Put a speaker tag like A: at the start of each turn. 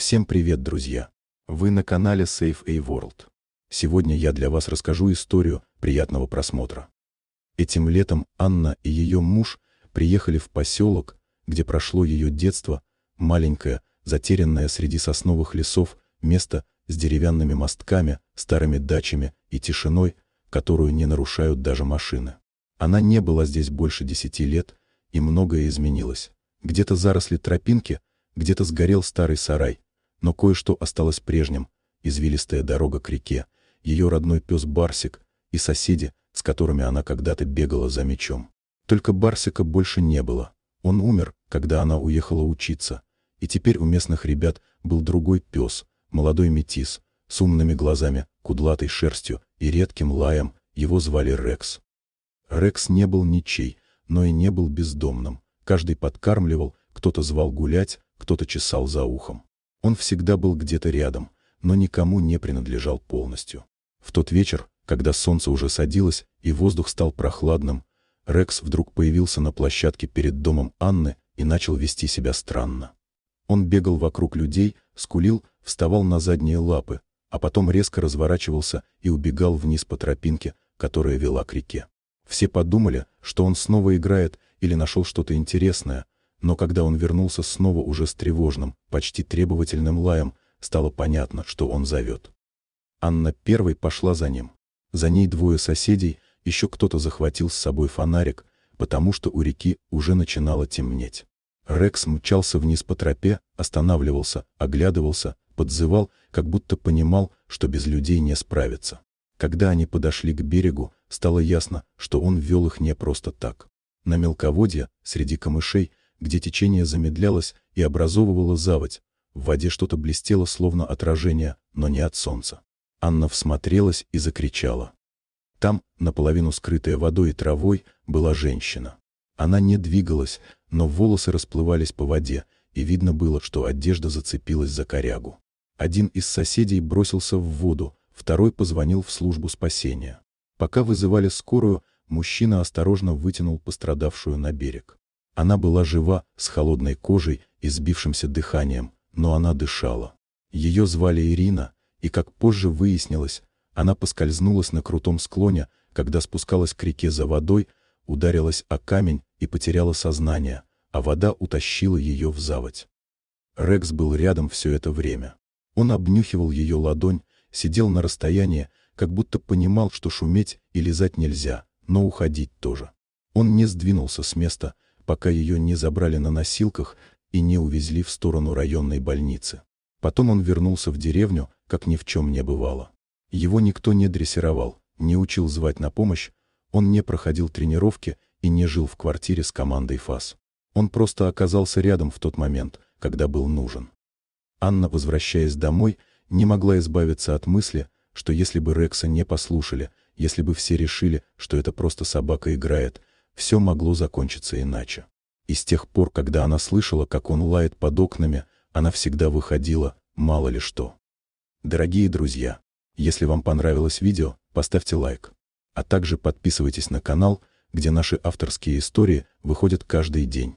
A: Всем привет, друзья! Вы на канале Safe A World. Сегодня я для вас расскажу историю. Приятного просмотра. Этим летом Анна и ее муж приехали в поселок, где прошло ее детство, маленькое, затерянное среди сосновых лесов, место с деревянными мостками, старыми дачами и тишиной, которую не нарушают даже машины. Она не была здесь больше 10 лет, и многое изменилось. Где-то заросли тропинки, где-то сгорел старый сарай, но кое-что осталось прежним: извилистая дорога к реке, ее родной пес Барсик и соседи, с которыми она когда-то бегала за мячом. Только Барсика больше не было. Он умер, когда она уехала учиться, и теперь у местных ребят был другой пес, молодой метис, с умными глазами, кудлатой шерстью и редким лаем. Его звали Рекс. Рекс не был ничей, но и не был бездомным. Каждый подкармливал, кто-то звал гулять, кто-то чесал за ухом. Он всегда был где-то рядом, но никому не принадлежал полностью. В тот вечер, когда солнце уже садилось и воздух стал прохладным, Рекс вдруг появился на площадке перед домом Анны и начал вести себя странно. Он бегал вокруг людей, скулил, вставал на задние лапы, а потом резко разворачивался и убегал вниз по тропинке, которая вела к реке. Все подумали, что он снова играет или нашел что-то интересное, но когда он вернулся снова уже с тревожным, почти требовательным лаем, стало понятно, что он зовет. Анна первой пошла за ним. За ней двое соседей, еще кто-то захватил с собой фонарик, потому что у реки уже начинало темнеть. Рекс мчался вниз по тропе, останавливался, оглядывался, подзывал, как будто понимал, что без людей не справится. Когда они подошли к берегу, стало ясно, что он вел их не просто так. На мелководье, среди камышей, где течение замедлялось и образовывало заводь, в воде что-то блестело словно отражение, но не от солнца. Анна всмотрелась и закричала. Там, наполовину скрытая водой и травой, была женщина. Она не двигалась, но волосы расплывались по воде, и видно было, что одежда зацепилась за корягу. Один из соседей бросился в воду, второй позвонил в службу спасения. Пока вызывали скорую, мужчина осторожно вытянул пострадавшую на берег. Она была жива, с холодной кожей и сбившимся дыханием, но она дышала. Ее звали Ирина, и, как позже выяснилось, она поскользнулась на крутом склоне, когда спускалась к реке за водой, ударилась о камень и потеряла сознание, а вода утащила ее в заводь. Рекс был рядом все это время. Он обнюхивал ее ладонь, сидел на расстоянии, как будто понимал, что шуметь и лизать нельзя, но уходить тоже. Он не сдвинулся с места, пока ее не забрали на носилках и не увезли в сторону районной больницы. Потом он вернулся в деревню, как ни в чем не бывало. Его никто не дрессировал, не учил звать на помощь, он не проходил тренировки и не жил в квартире с командой ФАС. Он просто оказался рядом в тот момент, когда был нужен. Анна, возвращаясь домой, не могла избавиться от мысли, что если бы Рекса не послушали, если бы все решили, что это просто собака играет, все могло закончиться иначе. И с тех пор, когда она слышала, как он лает под окнами, она всегда выходила, мало ли что. Дорогие друзья, если вам понравилось видео, поставьте лайк. А также подписывайтесь на канал, где наши авторские истории выходят каждый день.